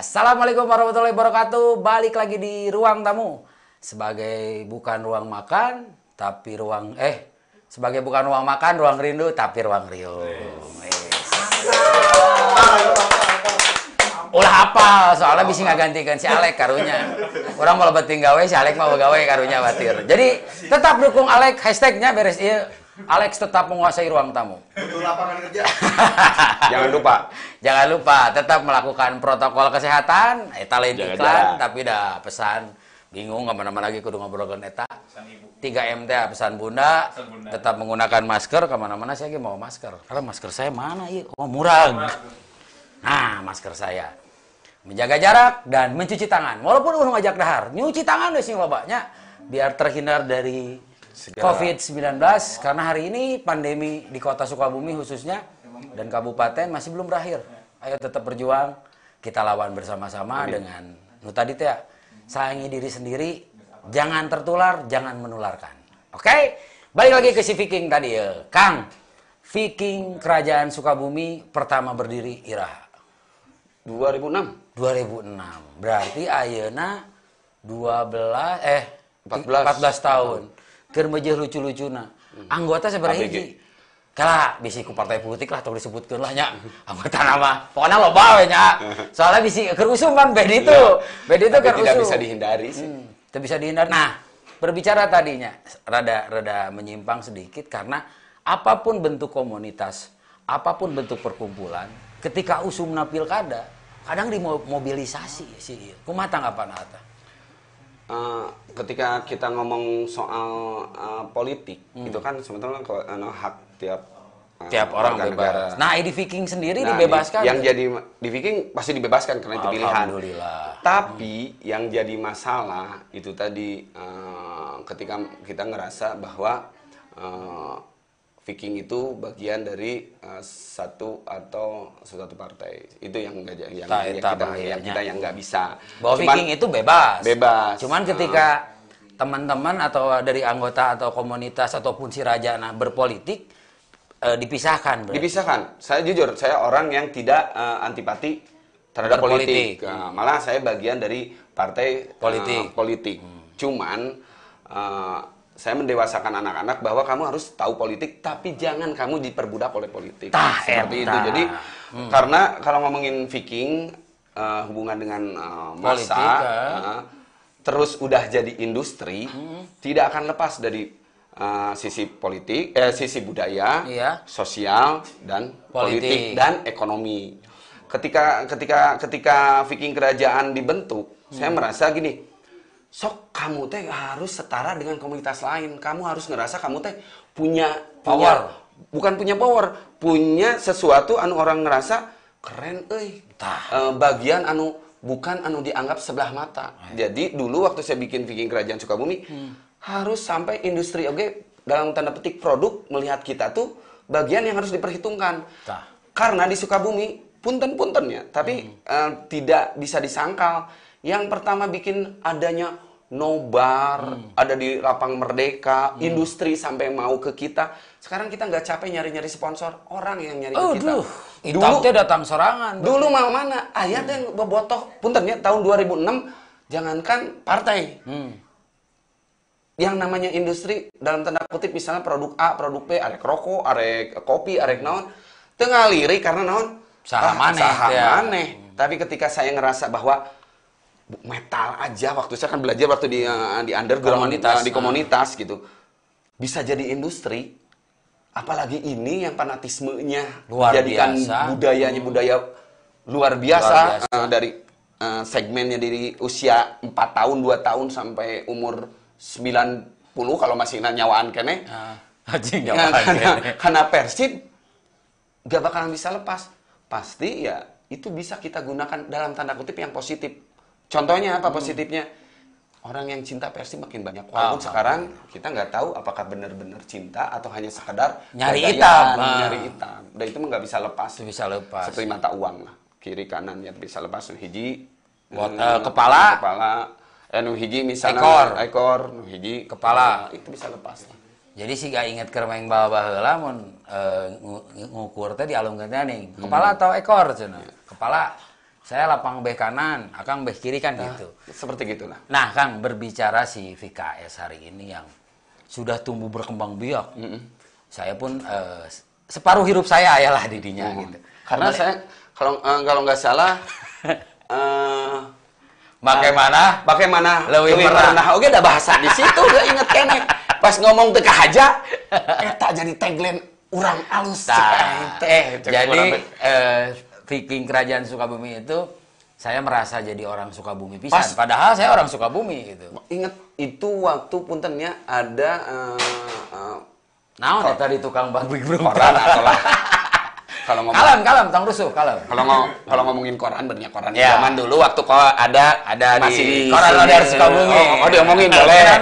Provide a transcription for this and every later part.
Assalamualaikum warahmatullahi wabarakatuh. Balik lagi di ruang tamu. Sebagai bukan ruang makan, tapi sebagai bukan ruang makan, ruang rindu, tapi ruang riuh. Ulah hafal, soalnya bisa nggak gantikan si Alek karunya. Orang mau lebetin gawe, si Alek mau gawe karunya batir. Jadi tetap dukung Alek, hashtagnya beres iya. Alex tetap menguasai ruang tamu. Untuk lapangan kerja. Jangan lupa tetap melakukan protokol kesehatan. Eta lain iklan, tapi dah pesan. Bingung kemana-mana lagi kudu ngobrolkan eta. 3M teh pesan bunda. Tetap menggunakan masker. Kemana-mana saya lagi mau masker. Karena masker saya mana ya? Oh murah. Nah masker saya. Menjaga jarak dan mencuci tangan. Walaupun udah ngajak dahar, nyuci tangan deh sih lobanya. Biar terhindar dari COVID-19, karena hari ini pandemi di kota Sukabumi khususnya dan kabupaten masih belum berakhir. Ayo tetap berjuang, kita lawan bersama-sama dengan tadi teh sayangi diri sendiri, jangan tertular, jangan menularkan. Oke? Balik lagi ke si Viking tadi ya. Kang, Viking Kerajaan Sukabumi pertama berdiri iraha 2006. Berarti ayeuna 14 tahun. Keur meujeul lucu-lucuna. Anggota sabaraha hiji? Kala bisi ku partai politik lah tong disebutkeun lah nya. Anggota nama. Pokona loba we nya. Soalnya bisi keur usum kan bed itu. Bed itu keur usum. Tidak bisa dihindari sih. Tidak bisa dihindari. Nah, berbicara tadinya rada menyimpang sedikit karena apapun bentuk komunitas, apapun bentuk perkumpulan, ketika usumna pilkada, kadang dimobilisasi sih. Kumaha tanggapan eta? Ketika kita ngomong soal politik, itu kan sebetulnya hak tiap orang bebas. negara. Nah, di Viking sendiri dibebaskan. Yang jadi di Viking pasti dibebaskan karena itu pilihan. Alhamdulillah. Tapi yang jadi masalah itu tadi ketika kita ngerasa bahwa Viking itu bagian dari satu partai. Itu yang kita yang nggak bisa. Bahwa Viking itu bebas. Cuman ketika teman-teman atau dari anggota atau komunitas ataupun si raja berpolitik dipisahkan. Dipisahkan. Saya jujur, saya orang yang tidak antipati terhadap politik. Malah saya bagian dari partai politik. Cuman saya mendewasakan anak-anak bahwa kamu harus tahu politik, tapi jangan kamu diperbudak oleh politik. Seperti itu. Jadi karena kalau ngomongin Viking hubungan dengan massa, terus udah jadi industri, tidak akan lepas dari sisi politik, sisi budaya, sosial dan politik dan ekonomi. Ketika Viking kerajaan dibentuk, saya merasa gini. Sok kamu teh harus setara dengan komunitas lain. Kamu harus ngerasa kamu teh punya power. Bukan punya power, punya sesuatu anu orang ngerasa keren bagian anu bukan anu dianggap sebelah mata. Jadi dulu waktu saya bikin Viking Kerajaan Sukabumi harus sampai industri dalam tanda petik produk melihat kita tuh bagian yang harus diperhitungkan. Karena di Sukabumi punten-puntennya, tapi tidak bisa disangkal. Yang pertama bikin adanya nobar, ada di Lapang Merdeka, industri sampai mau ke kita. Sekarang kita nggak capek nyari-nyari sponsor, orang yang nyari ke kita. Dulu datang sorangan. Dulu mau mana? Ayat yang bobotoh. Punten ya, tahun 2006, jangankan partai. Yang namanya industri, dalam tanda kutip misalnya produk A, produk B, arek rokok, arek kopi, arek naon. Tengah lirik karena naon? Saham maneh. Tapi ketika saya ngerasa bahwa metal aja waktu saya kan belajar waktu di underground di komunitas gitu bisa jadi industri, apalagi ini yang fanatismenya jadikan budaya luar biasa. Dari segmennya dari usia 4 tahun 2 tahun sampai umur 90 kalau masih nyawaan kene karena Persib gak bakalan bisa lepas, pasti ya itu bisa kita gunakan dalam tanda kutip yang positif. Contohnya apa positifnya? Orang yang cinta Persib makin banyak. Walaupun sekarang kita nggak tahu apakah benar-benar cinta atau hanya sekedar nyari hitam. Dan itu nggak bisa lepas. Seperti mata uang lah. Kiri kanan ya bisa lepas. Hiji kepala. Hiji misalnya ekor. Hiji kepala. Itu bisa lepas. Jadi sih gak inget kermain bawa-bawa mun ngukur teh di alung nih. Kepala atau ekor cenah? Kepala. saya lapang beh kanan, Akang beh kiri kan gitu. Seperti gitulah. Nah, Kang, berbicara si VKS hari ini yang sudah tumbuh berkembang biak. Saya pun separuh hidup saya ayalah didinya gitu. Karena saya kalau nggak salah bagaimana lebih pernah oke udah bahasa di situ udah inget kene. Pas ngomong teka aja eta jadi tagline urang alus jadi Viking Kerajaan Sukabumi itu saya merasa jadi orang Sukabumi pisan. Padahal saya orang Sukabumi gitu. Ingat itu waktu puntennya ada naon eta di tukang barbie koran atau lah. Kalau ngomong kalem tang rusuh kalem. Kalau ngomongin koran benernya koran zaman dulu waktu ada masih di koran Radar Sukabumi. Oh diomongin boleh.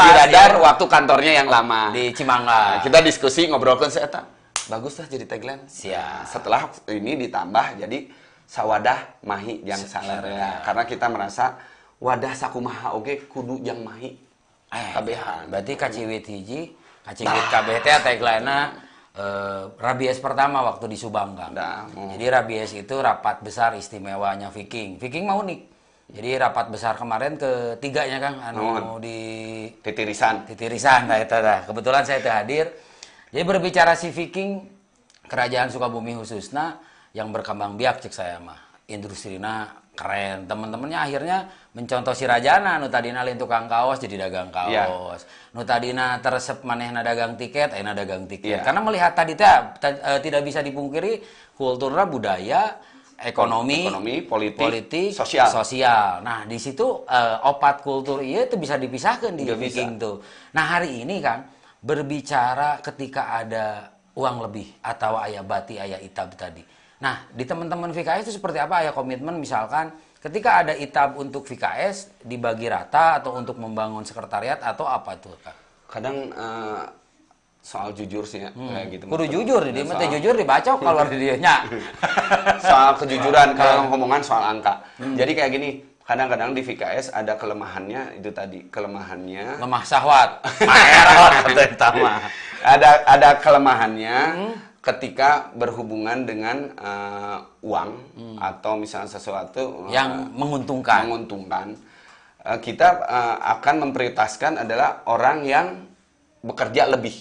Di Radar waktu kantornya yang lama di Cimangga. Kita diskusi ngobrolkan seeta. Bagus lah jadi tagline. Siap. Setelah ini ditambah jadi sawadah mahi jang salarea. Karena kita merasa wadah sakumaha oge kudu jang mahi. Kabehan. Berarti kaciwit hiji, kaciwit kabeh teh tagline-na rabies pertama waktu di Subanggang. Jadi rabies itu rapat besar istimewanya Viking. Viking mah unik. Jadi rapat besar kemarin ketiganya Kang di Titirisan. Nah itu dah. Kebetulan saya hadir. Jadi berbicara si Viking Kerajaan Sukabumi khususnya yang berkembang biak cek saya mah. Industrina keren. Teman-temannya akhirnya mencontoh si Rajana nu tadina lain tukang kaos jadi dagang kaos. Nu tadina teresep manehna dagang tiket, ayeuna dagang tiket. Karena melihat tadi tidak bisa dipungkiri kulturnya budaya, ekonomi, politik, sosial. Nah, di situ opat kultur ieu itu bisa dipisahkan di Viking tuh. Nah, hari ini kan berbicara ketika ada uang lebih atau aya bati, aya itab tadi. Nah, di teman-teman VKS itu seperti apa? Aya komitmen misalkan ketika ada itab untuk VKS dibagi rata atau untuk membangun sekretariat atau apa tuh, Kak? Kadang soal jujur sih ya, kayak gitu. Kudu jujur, dia mah jujur dibacok kalau di dieu nya. Soal kejujuran kalau ngomongan soal angka. Jadi kayak gini, kadang-kadang di VKS ada kelemahannya itu tadi, kelemahannya lemah syahwat. Ada kelemahannya ketika berhubungan dengan uang atau misalnya sesuatu yang menguntungkan. Kita akan memprioritaskan adalah orang yang bekerja lebih.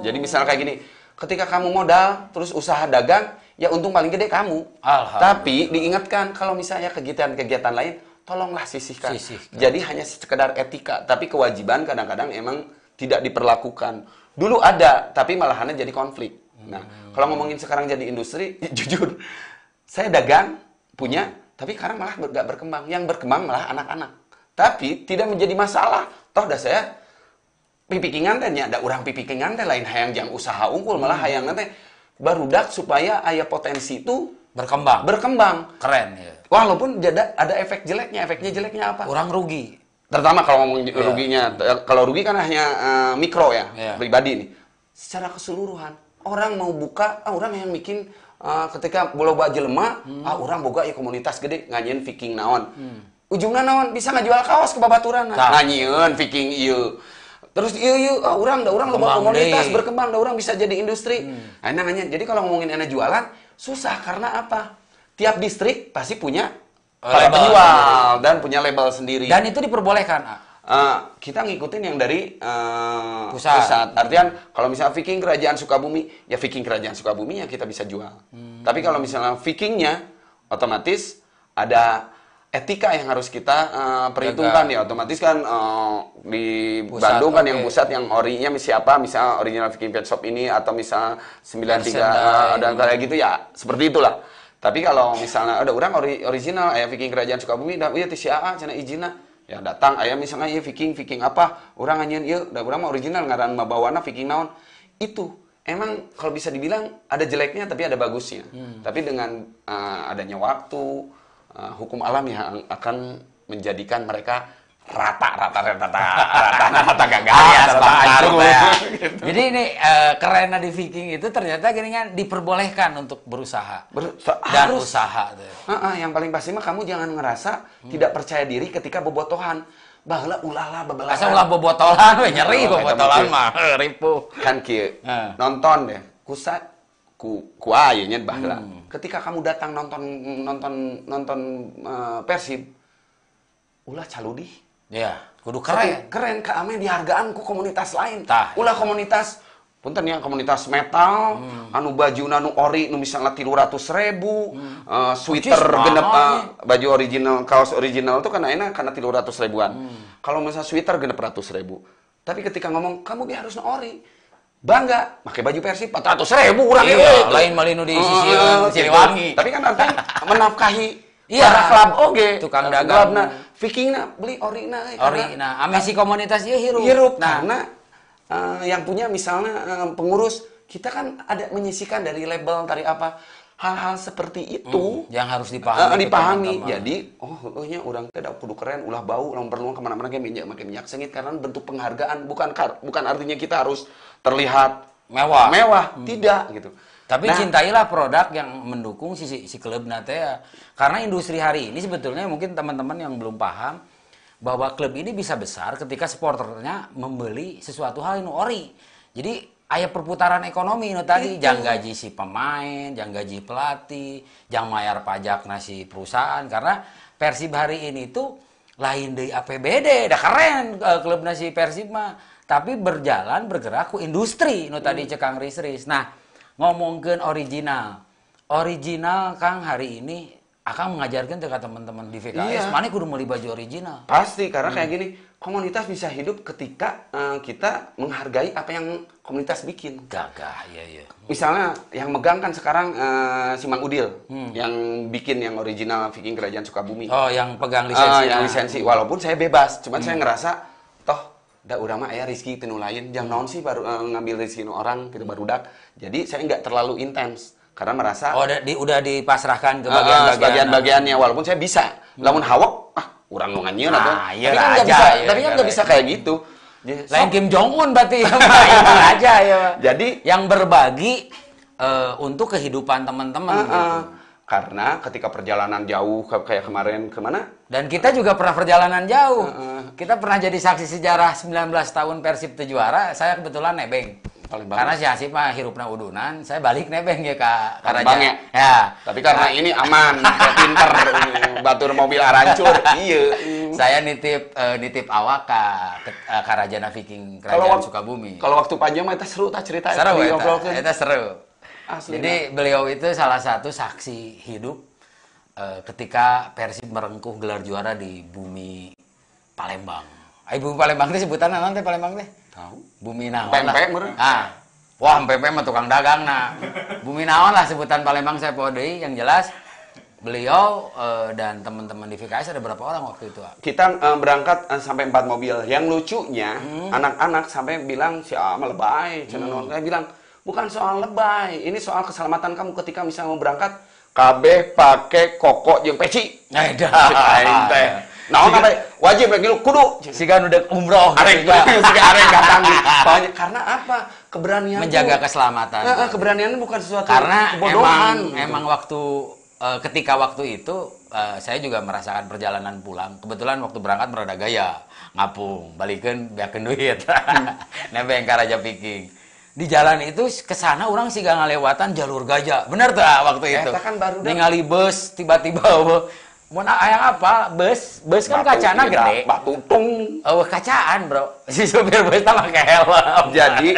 Jadi misalnya kayak gini, ketika kamu modal terus usaha dagang, ya untung paling gede kamu. Tapi diingatkan kalau misalnya kegiatan-kegiatan lain, tolonglah sisihkan. Jadi hanya sekedar etika, tapi kewajiban kadang-kadang emang tidak diperlakukan. Dulu ada, tapi malahannya jadi konflik. Nah, kalau ngomongin sekarang jadi industri, jujur, saya dagang, punya, tapi sekarang malah nggak berkembang. Yang berkembang malah anak-anak. Tapi tidak menjadi masalah. Toh dah saya pipikingan teh ada orang pipikingan teh lain hayang jang usaha unggul, malah hayang teh barudak supaya aya potensi itu berkembang. Keren ya. Walaupun ada efek jeleknya. Efeknya jeleknya apa? Orang rugi. Terutama kalau ngomongin ruginya. Kalau rugi kan hanya mikro ya, pribadi nih. Secara keseluruhan, orang mau buka, orang yang bikin ketika bola jelema, orang boga ya komunitas gede nganyeun Viking naon. Ujungna naon bisa ngajual kaos ke babaturan. Nganyeun Viking ieu. Terus ieu orang loba komunitas berkembang, orang bisa jadi industri. Nah, nanya. Jadi kalau ngomongin enak jualan susah karena apa? Tiap distrik pasti punya penjual dan punya label sendiri. Dan itu diperbolehkan. Kita ngikutin yang dari pusat. Artian kalau misalnya Viking Kerajaan Sukabumi, ya Viking Kerajaan Sukabumi yang kita bisa jual. Tapi kalau misalnya Vikingnya, otomatis ada etika yang harus kita perhitungkan ya. Otomatis kan di pusat, Bandung kan yang pusat yang orinya siapa, misalnya original Viking Pet Shop ini atau misalnya 93 dan kayak gitu ya, seperti itulah. Tapi kalau misalnya ada orang original aya Viking Kerajaan Sukabumi, da ieu ti si AA cenah izina. Ya datang aya misalnya ieu Viking apa? Urang anjeun ieu, da urang mah original ngaran mah bawana Viking naon. Itu emang kalau bisa dibilang ada jeleknya tapi ada bagusnya. Tapi dengan adanya waktu, hukum alam yang akan menjadikan mereka rata gagal ya, Jadi ini kerennya di Viking itu ternyata gini kan diperbolehkan untuk berusaha dan harus usaha tuh. Yang paling pasti mah kamu jangan ngerasa tidak percaya diri ketika bobotohan. Baheula ulah babelahan. Asa ulah bobotolan we nyeri bobotolan mah ripuh. Kan kieu. Nonton deh. ku ayeuna baheula. Ketika kamu datang nonton Persib, ulah caludi. Ya, kudu keren. Keren ka ame dihargaan ku komunitas lain. Tah. Ulah komunitas punten ya komunitas metal, anu bajuna nu ori nu misalnya 300.000, sweater genep baju original, kaos original itu kan enak karena 300.000-an. Kalau misalnya sweater genep 100.000. Tapi ketika ngomong kamu harus ori, bangga pakai baju Persib 400.000 urang iya, lain malinu di sisieun Siliwangi. Tapi kan artinya menafkahi iya, para klub oge. Tukang dagang. Vikingna beli orina Orina, ame si komunitas ieu hirup. Karena yang punya misalnya pengurus kita kan ada menyisikan dari label dari apa hal-hal seperti itu yang harus dipahami. Jadi nya orang tidak kudu keren ulah bau ulah perlu kemana-mana kayak minyak sengit karena bentuk penghargaan bukan artinya kita harus terlihat mewah tidak gitu. Tapi cintailah produk yang mendukung si klub nate ya. Karena industri hari ini sebetulnya mungkin teman-teman yang belum paham bahwa klub ini bisa besar ketika supporternya membeli sesuatu hal yang ori. Jadi aya perputaran ekonomi tadi, jang gaji si pemain, jang gaji pelatih, jang mayar pajak nasi perusahaan karena Persib hari ini tuh lain dari APBD, dah keren klub nasi Persib mah, tapi bergerak ku industri tadi cekang Riz. Nah, ngomongkeun original Kang hari ini Akang mengajarkan ke teman-teman di VKS, mana kudu meuli baju original. Pasti, karena kayak gini, komunitas bisa hidup ketika kita menghargai apa yang komunitas bikin. Gagah, iya. Misalnya, yang megang kan sekarang si Mang Udil, yang bikin yang original Viking Kerajaan Sukabumi. Oh, yang pegang lisensi. Yang lisensi, walaupun saya bebas, cuman saya ngerasa, toh, da urang mah aya rezeki tinu lain, jangan naon sih baru ngambil rezeki orang, gitu barudak. Jadi, saya nggak terlalu intens. Karena merasa udah dipasrahkan ke bagian-bagiannya walaupun saya bisa lamun hawak urang nu nganyeun atuh tapi kan nggak bisa kayak gitu lain Kim Jong Un berarti aja ya jadi yang berbagi untuk kehidupan teman-teman gitu. Karena ketika perjalanan jauh kayak kemarin kemana dan kita juga pernah perjalanan jauh kita pernah jadi saksi sejarah 19 tahun Persib teu juara. Saya kebetulan nebeng. Karena si Hasib mah hirupna udunan, saya balik nebeng ya ke Raja. Ya. Tapi karena ini aman, saya pinter batur mobil arancur. Iya. Saya nitip awak ke Karajana Viking Kerajaan Sukabumi. Kalau waktu panjang mah eta seru tah cerita seru eta seru. Asli. Jadi beliau itu salah satu saksi hidup ketika Persib merengkuh gelar juara di bumi Palembang. Bumi Palembang teh sebutanna naon teh Palembang teh? Tahu. Bumi naon lah. Pempek meureun. Wah, pempek mah tukang dagang nah. Bumi naon lah sebutan Palembang saya poe deui yang jelas beliau dan teman-teman di VKS ada berapa orang waktu itu? Kita berangkat sampai 4 mobil. Yang lucunya anak-anak sampai bilang si Ama lebay, saya bilang bukan soal lebay, ini soal keselamatan kamu ketika misalnya mau berangkat kabeh pakai koko jeung peci. Aing teh. Naon apa wajib lagi lu kudu siga nu deuk umroh arek datang karena apa keberanian menjaga keselamatan keberanian bukan sesuatu karena kebodohan emang waktu ketika waktu itu saya juga merasakan perjalanan pulang kebetulan waktu berangkat merada gaya ngapung balikeun beakeun duit nebeng ka Raja Viking di jalan itu kesana orang siga ngalewatan jalur gajah bener tuh waktu itu kan baru ningali bus tiba-tiba mau ayang apa? Bus kan kacana gede. Batu tung. Kacaan, Bro. Si supir bus teh make helm. Jadi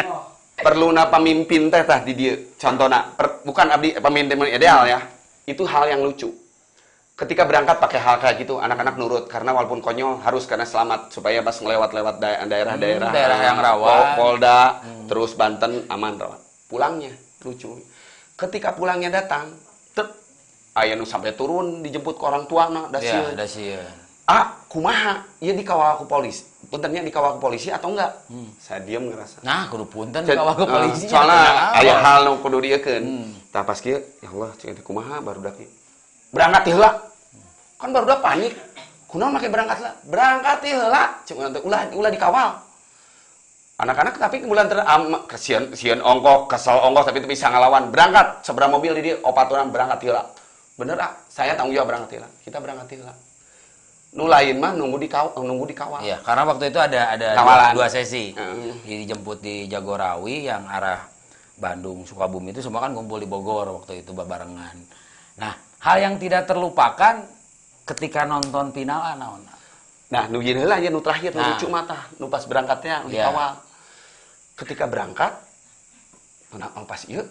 perluna pemimpin teh tah di dieu. Contona, bukan abdi pemimpin ideal ya. Itu hal yang lucu. Ketika berangkat pakai hal kayak gitu, anak-anak nurut karena walaupun konyol harus karena selamat supaya pas ngelewat-lewat daerah-daerah yang rawan, Polda, terus Banten aman rawan. Pulangnya lucu. Ketika pulangnya datang, aya nu sampai turun dijemput ke orang tuana da sieun. Da sieun. Kumaha? Ieu dikawal ku polisi. Puntennya dikawal ku polisi atau enggak? Saya diam ngerasa. Nah, kudu punten dikawal ku polisi. Soalnya aya hal nu kudu diekeun. Tah pas kieu, ya Allah, cek kumaha barudak ieu. Berangkat heula. Kan barudak panik. Kunaon make berangkat heula? Berangkat heula. Cek ulah dikawal. Anak-anak tapi bulan sieun ongkos, kesel ongkos tapi itu bisa ngalawan. Berangkat seberang mobil di dieu opaturan berangkat heula. Bener saya tanggung jawab berangkat heula. Kita berangkat heula. Nu lain mah nunggu dikawal. Iya, karena waktu itu ada dua sesi. Dijemput di Jagorawi yang arah Bandung, Sukabumi itu semua kan ngumpul di Bogor waktu itu barengan. Nah, hal yang tidak terlupakan ketika nonton final naon? Nah, nu ieu heula ya nu terakhir nu lucu mata, nu pas berangkatnya di awal. Ketika berangkat pas ieu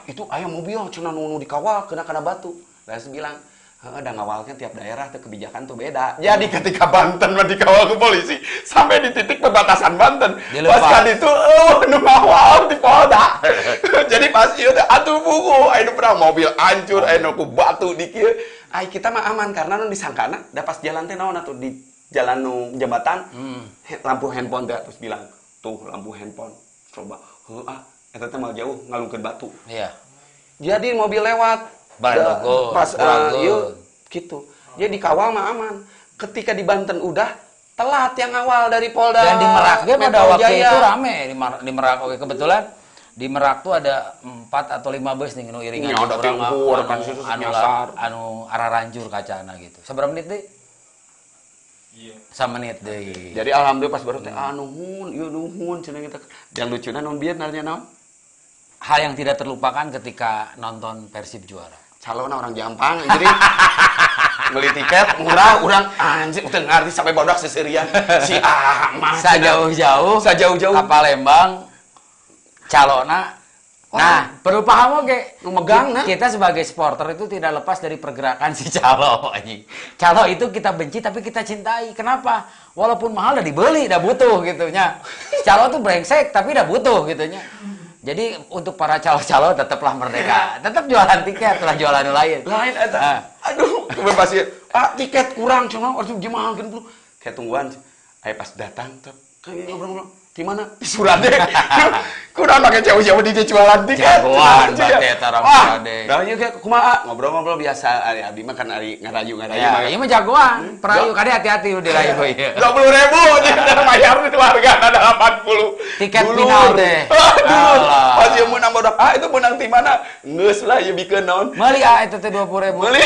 itu aya mobil cenah nu dikawal kana batu. Lalu bilang, ada ngawalkan tiap daerah tuh kebijakan tuh beda. Jadi ketika Banten mah dikawal ke polisi sampai di titik perbatasan Banten. Pas kan itu nu ngawal di Polda. Jadi pas ieu atuh buku aya perang mobil hancur, aya nu ku batu di kieu. Ai kita mah aman karena nu disangkana da pas jalan teh naon atuh di jalan nu jembatan. Lampu handphone teh terus bilang, "Tuh lampu handphone." Coba, heuh eta teh mah jauh ngalungkeun batu. Iya. Jadi mobil lewat pas gitu. Jadi dikawal mah aman. Ketika di Banten udah telat yang awal dari Polda. Dan di Merak pada waktu itu rame di Merak. Oke, kebetulan di Merak tuh ada 4 atau 5 bus nih iringan anu arah Ranjur kacana gitu. Seberapa menit deh? Iya. 1 menit deh. Jadi alhamdulillah pas baru teh nuhun, ieu nuhun cenah kita. Yang lucuna naon bieu narnya naon? Hal yang tidak terlupakan ketika nonton Persib juara. Calon orang Jampang, jadi beli tiket murah, orang anjir udah ngerti sampai bodak seserian si Ahmad. Sajauh-jauh ke Palembang, calona. Nah, perlu paham oke. Megang, nah. Kita sebagai supporter itu tidak lepas dari pergerakan si Calo. Calo itu kita benci tapi kita cintai. Kenapa? Walaupun mahal udah dibeli, udah butuh gitunya. Calo tuh brengsek tapi udah butuh gitunya. Jadi untuk para calo-calo tetaplah merdeka, tetap jualan tiket, lah jualan lain. Lain eta. Aduh, kemudian pasti tiket kurang cuma harus gimana kan bro. Kayak tungguan. Pas datang kayak ngobrol-ngobrol. Di mana? Di Surade. Kurang pakai jauh-jauh di jualan tiket. Jagoan berarti eta orang Surade. Dah ieu ge kumaha ngobrol-ngobrol biasa abdi mah kan ari ngarayu. Ya, ieu mah jagoan. Perayu kade hati-hati lu dirayu ieu. 20.000 jadi bayar itu warga ada 80. Tiket final teh. Pas ieu menang bodak. Itu menang di mana? Geus lah ieu bikeun naon. Meuli itu teh 20.000. Meuli.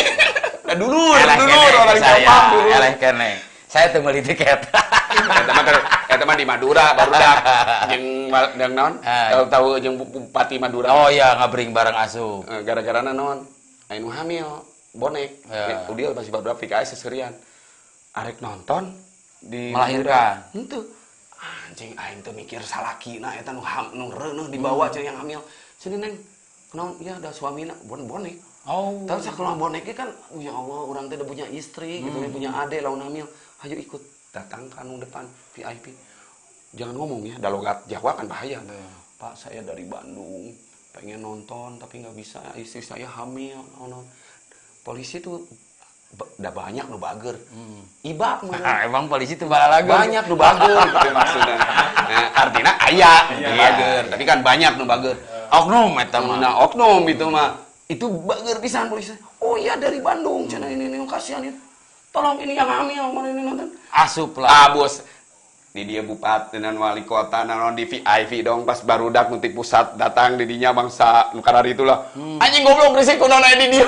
Dulur orang Jepang dulu. Eleh keneh. Saya tuh beli tiket. Eta mah di Madura barudak jeung naon? Tahu jeung Bupati Madura. Oh iya, ngabring bareng asup. Gara-gara naon? Anu hamil bonek. Udah masih barudak VKS seserian. Arek nonton di melahirkan. Henteu. Anjing aing teh mikir salakina eta nu reuneuh dibawa jeung yang hamil. Cenah neng. Naon? Ya ada suamina bonek. Oh. Tapi sakulah boneknya kan, ya Allah, orang teh udah punya istri, gitu, punya adik, lawan hamil. Ayo ikut, datang kan depan VIP. Jangan ngomong ya, ada logat Jawa kan bahaya. Pak, saya dari Bandung, pengen nonton tapi nggak bisa, istri saya hamil. Polisi tuh udah banyak nu bager. Ibak mah. Emang polisi tuh balaga. Banyak nu bager gitu maksudnya. Nah, artinya aya nu bager, tapi kan banyak nu bager. Oknum eta mah. Nah, oknum itu mah. Itu bager pisan polisi. Oh iya dari Bandung, cenah ini kasihan itu. Tolong ini yang hamil, mana ini nonton. Asup lah. Bos. Di dia bupati dan wali kota nanon di VIP dong pas barudak nu ti pusat datang di dinya bangsa nu karari itulah. Anjing goblok risik kunaon aya di dieu.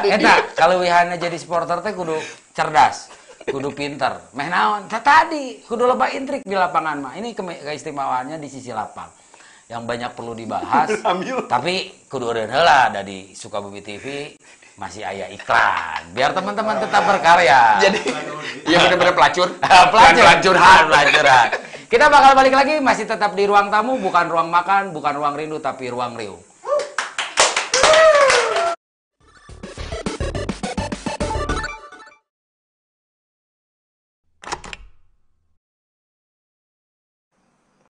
Eta kaleuwihanna jadi supporter teh kudu cerdas, kudu pinter. Meh naon? Tadi kudu loba intrik di lapangan mah. Ini keistimewaannya di sisi lapang. Yang banyak perlu dibahas, tapi kudu eureun heula da di Sukabumi TV masih aya iklan. Biar teman-teman tetap berkarya. Jadi ya benar-benar pelacur. Pelacuran. Kita bakal balik lagi masih tetap di ruang tamu, bukan ruang makan, bukan ruang rindu tapi ruang riuh.